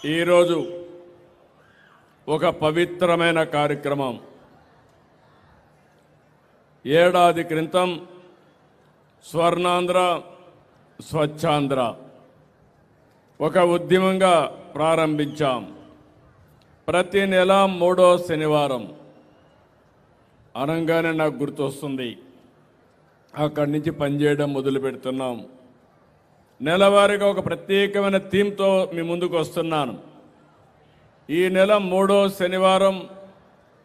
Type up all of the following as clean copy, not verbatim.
ఈరోజు ఒక పవిత్రమైన కార్యక్రమం. ఏడాది క్రితం స్వర్ణాంధ్ర స్వచ్ఛాంధ్ర ఒక ఉద్యమంగా ప్రారంభించాం. ప్రతి నెల 3వ శనివారం అనగానే నాకు గుర్తొస్తుంది. అక్కడి నుంచి పనిచేయడం మొదలు పెడుతున్నాం. నెలవారీగా ఒక ప్రత్యేకమైన థీమ్తో మీ ముందుకు వస్తున్నాను. ఈ నెల 3వ శనివారం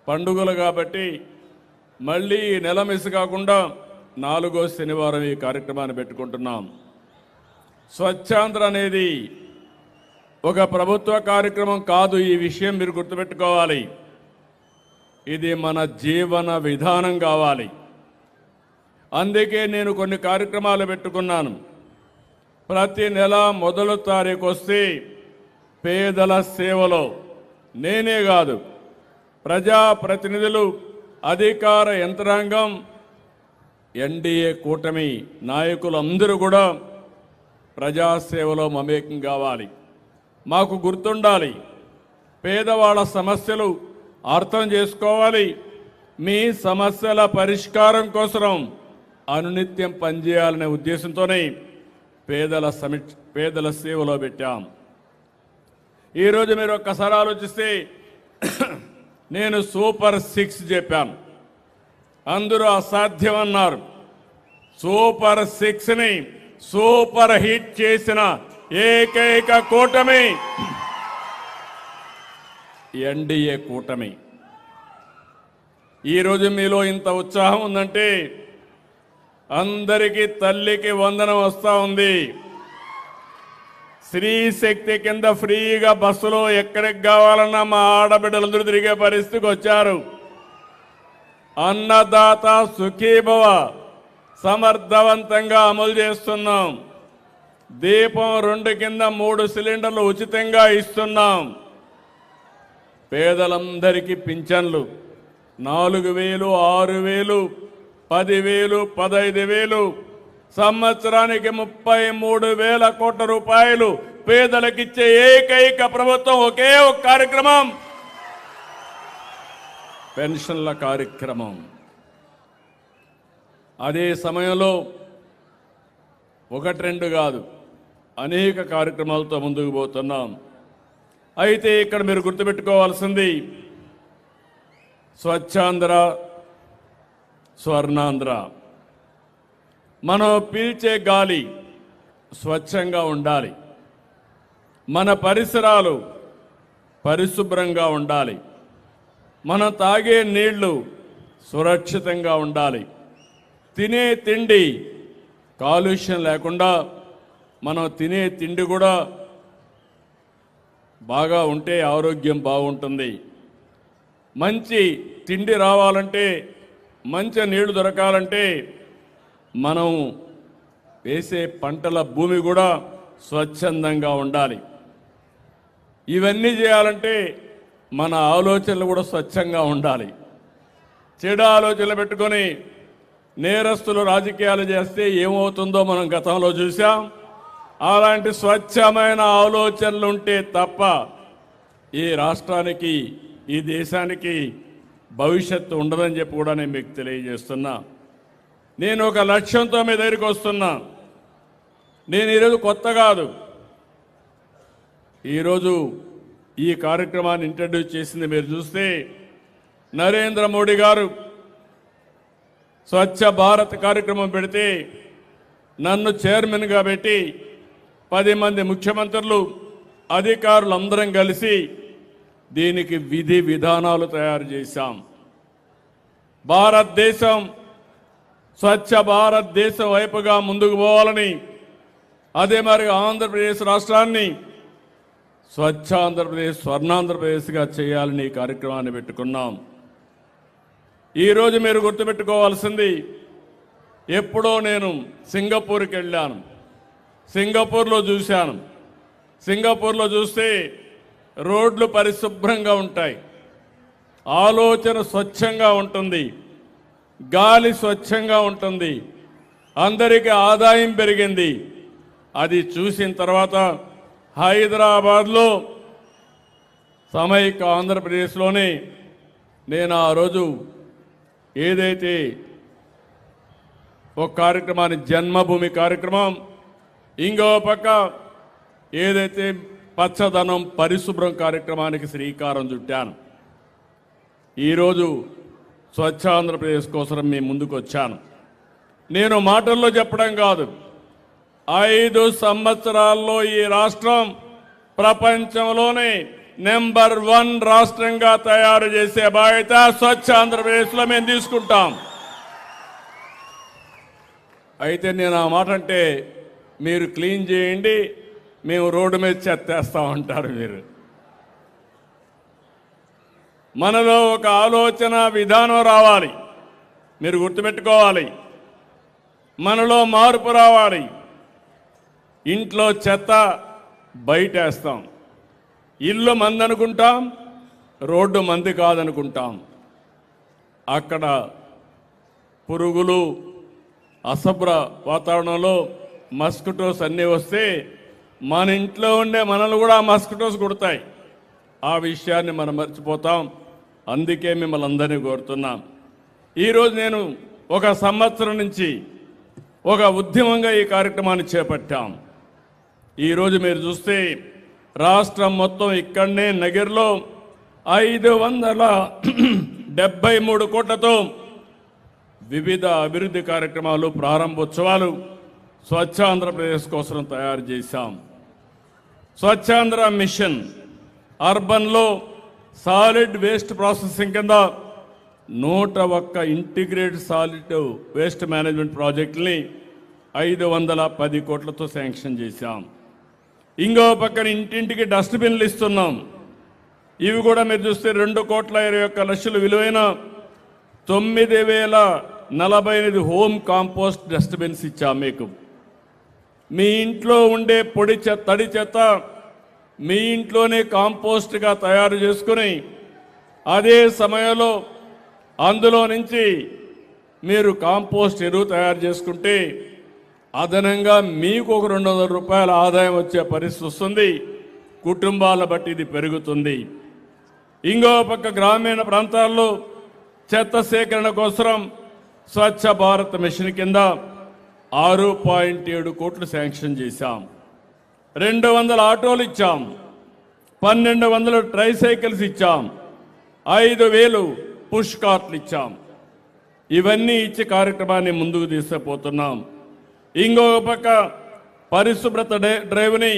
పండుగలు కాబట్టి మళ్ళీ ఈ నెల మిస్ కాకుండా 4వ శనివారం ఈ కార్యక్రమాన్ని పెట్టుకుంటున్నాం. స్వచ్ఛాంధ్ర అనేది ఒక ప్రభుత్వ కార్యక్రమం కాదు. ఈ విషయం మీరు గుర్తుపెట్టుకోవాలి. ఇది మన జీవన విధానం కావాలి. అందుకే నేను కొన్ని కార్యక్రమాలు పెట్టుకున్నాను. ప్రతి నెల 1వ తారీఖు వస్తే పేదల సేవలో నేనే కాదు, ప్రజాప్రతినిధులు, అధికార యంత్రాంగం, ఎన్డీఏ కూటమి నాయకులందరూ కూడా ప్రజాసేవలో మమేకం కావాలి. మాకు గుర్తుండాలి, పేదవాళ్ళ సమస్యలు అర్థం చేసుకోవాలి. మీ సమస్యల పరిష్కారం కోసం అనునిత్యం పనిచేయాలనే ఉద్దేశంతోనే పేదల సేవలో పెట్టాం. ఈరోజు మీరు ఒక్కసారి ఆలోచిస్తే నేను సూపర్ 6 చెప్పాను. అందరూ అసాధ్యమన్నారు. సూపర్ 6ని సూపర్ హిట్ చేసిన ఏకైక కూటమి ఎన్డీఏ కూటమి. ఈరోజు మీలో ఇంత ఉత్సాహం ఉందంటే అందరికీ తల్లికి వందనం వస్తూ ఉంది. స్త్రీ శక్తి కింద ఫ్రీగా బస్సులో ఎక్కడికి కావాలన్నా మా ఆడబిడ్డలందరూ తిరిగే పరిస్థితికి వచ్చారు. అన్నదాత సుఖీభవ సమర్థవంతంగా అమలు చేస్తున్నాం. దీపం 2 కింద 3 సిలిండర్లు ఉచితంగా ఇస్తున్నాం. పేదలందరికీ పింఛన్లు 4,000, 6,000, 10,000, 15,000, సంవత్సరానికి 33,000 కోట్ల రూపాయలు పేదలకిచ్చే ఏకైక ప్రభుత్వం ఒకే ఒక కార్యక్రమం పెన్షన్ల కార్యక్రమం. అదే సమయంలో 1-2 కాదు, అనేక కార్యక్రమాలతో ముందుకు పోతున్నాం. అయితే ఇక్కడ మీరు గుర్తుపెట్టుకోవాల్సింది స్వచ్ఛాంధ్ర స్వర్ణాంధ్ర. మనం పీల్చే గాలి స్వచ్ఛంగా ఉండాలి. మన పరిసరాలు పరిశుభ్రంగా ఉండాలి. మనం తాగే నీళ్లు సురక్షితంగా ఉండాలి. తినే తిండి కాలుష్యం లేకుండా మనం తినే తిండి కూడా బాగా ఉంటే ఆరోగ్యం బాగుంటుంది. మంచి తిండి రావాలంటే, మంచి నీళ్లు దొరకాలంటే మనం వేసే పంటల భూమి కూడా స్వచ్ఛందంగా ఉండాలి. ఇవన్నీ చేయాలంటే మన ఆలోచనలు కూడా స్వచ్ఛంగా ఉండాలి. చెడు ఆలోచనలు పెట్టుకొని నేరస్తులు రాజకీయాలు చేస్తే ఏమవుతుందో మనం గతంలో చూసాం. అలాంటి స్వచ్ఛమైన ఆలోచనలు ఉంటే తప్ప ఈ రాష్ట్రానికి, ఈ దేశానికి భవిష్యత్తు ఉండదని చెప్పి కూడా నేను మీకు తెలియజేస్తున్నా. నేను ఒక లక్ష్యంతో మీ దగ్గరికి వస్తున్నా. నేను ఈరోజు కొత్త కాదు. ఈరోజు ఈ కార్యక్రమాన్ని ఇంట్రడ్యూస్ చేసింది మీరు చూస్తే నరేంద్ర మోడీ గారు స్వచ్ఛ భారత్ కార్యక్రమం పెడితే నన్ను చైర్మన్గా పెట్టి 10 మంది ముఖ్యమంత్రులు, అధికారులు అందరం కలిసి దీనికి విధి విధానాలు తయారు చేశాం. భారతదేశం స్వచ్ఛ భారతదేశం వైపుగా ముందుకు పోవాలని, అదే మరి ఆంధ్రప్రదేశ్ రాష్ట్రాన్ని స్వచ్ఛ ఆంధ్రప్రదేశ్, స్వర్ణాంధ్రప్రదేశ్గా చేయాలని ఈ కార్యక్రమాన్ని పెట్టుకున్నాం. ఈరోజు మీరు గుర్తుపెట్టుకోవాల్సింది, ఎప్పుడో నేను సింగపూర్కి వెళ్ళాను. సింగపూర్లో చూశాను. సింగపూర్లో చూస్తే రోడ్లు పరిశుభ్రంగా ఉంటాయి, ఆలోచన స్వచ్ఛంగా ఉంటుంది, గాలి స్వచ్ఛంగా ఉంటుంది, అందరికీ ఆదాయం పెరిగింది. అది చూసిన తర్వాత హైదరాబాద్లో సమైక్య ఆంధ్రప్రదేశ్లోనే నేను ఆ రోజు ఏదైతే ఒక కార్యక్రమాన్ని జన్మభూమి కార్యక్రమం, ఇంకో పక్క ఏదైతే పచ్చదనం పరిశుభ్రం కార్యక్రమానికి శ్రీకారం చుట్టాను. ఈరోజు స్వచ్ఛ ఆంధ్రప్రదేశ్ కోసం మీ ముందుకు వచ్చాను. నేను మాటల్లో చెప్పడం కాదు, 5 సంవత్సరాల్లో ఈ రాష్ట్రం ప్రపంచంలోనే నెంబర్ 1 రాష్ట్రంగా తయారు చేసే బాధ్యత స్వచ్ఛ ఆంధ్రప్రదేశ్లో మేము తీసుకుంటాం. అయితే నేను ఆ మాట అంటే మీరు క్లీన్ చేయండి, మేము రోడ్డు మీద చెత్తేస్తామంటారు. మీరు మనలో ఒక ఆలోచన విధానం రావాలి. మీరు గుర్తుపెట్టుకోవాలి, మనలో మార్పు రావాలి. ఇంట్లో చెత్త బయటేస్తాం, ఇల్లు మంది అనుకుంటాం, రోడ్డు మంది కాదనుకుంటాం. అక్కడ పురుగులు, అశుభ్ర వాతావరణంలో మస్కిటోస్ అన్నీ వస్తే మన ఇంట్లో ఉండే మనల్ని కూడా మస్కిటోస్ కుడతాయి. ఆ విషయాన్ని మనం మర్చిపోతాం. అందుకే మిమ్మల్ని అందరినీ కోరుతున్నాం. ఈరోజు నేను ఒక సంవత్సరం నుంచి ఒక ఉద్యమంగా ఈ కార్యక్రమాన్ని చేపట్టాం. ఈరోజు మీరు చూస్తే రాష్ట్రం మొత్తం ఇక్కడనే నగర్లో 573 కోట్లతో వివిధ అభివృద్ధి కార్యక్రమాలు, ప్రారంభోత్సవాలు స్వచ్ఛ ఆంధ్రప్రదేశ్ కోసం తయారు చేశాం. స్వచ్ఛాంధ్ర మిషన్ అర్బన్లో సాలిడ్ వేస్ట్ ప్రాసెసింగ్ కింద 101 ఇంటిగ్రేటెడ్ సాలిడ్ వేస్ట్ మేనేజ్మెంట్ ప్రాజెక్టుని 510 కోట్లతో శాంక్షన్ చేశాం. ఇంకో పక్కన ఇంటింటికి డస్ట్బిన్లు ఇస్తున్నాం. ఇవి కూడా మీరు చూస్తే 2,21,00,000 విలువైన 9,048 హోమ్ కాంపోస్ట్ డస్ట్బిన్స్ ఇచ్చాం. మీకు మీ ఇంట్లో ఉండే పొడి చెత్త, తడి చెత్త మీ ఇంట్లోనే కాంపోస్ట్గా తయారు చేసుకుని అదే సమయంలో అందులో నుంచి మీరు కాంపోస్ట్ ఎరువు తయారు చేసుకుంటే అదనంగా మీకు ఒక 200 రూపాయల ఆదాయం వచ్చే పరిస్థితి వస్తుంది. కుటుంబాల బట్టి ఇది పెరుగుతుంది. ఇంకో పక్క గ్రామీణ ప్రాంతాల్లో చెత్త సేకరణ కోసం స్వచ్ఛ భారత్ మిషన్ కింద 6.7 కోట్లు శాంక్షన్ చేశాం. 200 ఆటోలు ఇచ్చాం, 1,200 ట్రైసైకిల్స్ ఇచ్చాం, 5,000 పుష్ కార్ట్లు ఇచ్చాం. ఇవన్నీ ఇచ్చి కార్యక్రమాన్ని ముందుకు తీసుకుపోతున్నాం. ఇంకో పక్క పరిశుభ్రత డ్రైవ్ని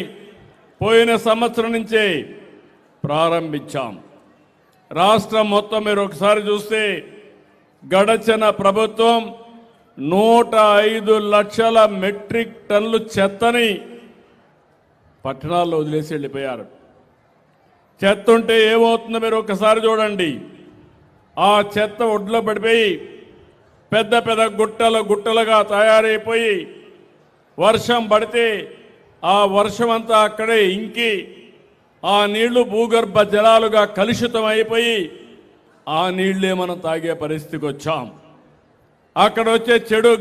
పోయిన సంవత్సరం నుంచే ప్రారంభించాం. రాష్ట్రం మొత్తం మీరు ఒకసారి చూస్తే గడచిన ప్రభుత్వం 105 లక్షల మెట్రిక్ టన్నులు చెత్తని పట్టణాల్లో వదిలేసి వెళ్ళిపోయారు. చెత్త ఉంటే ఏమవుతుందో మీరు ఒకసారి చూడండి. ఆ చెత్త ఒడ్లో పడిపోయి పెద్ద పెద్ద గుట్టలుగా తయారైపోయి వర్షం పడితే ఆ వర్షం అంతా అక్కడే ఇంకి ఆ నీళ్లు భూగర్భ జలాలుగా కలుషితం అయిపోయి ఆ నీళ్లే మనం తాగే పరిస్థితికి వచ్చాం. అక్కడ వచ్చే చెడు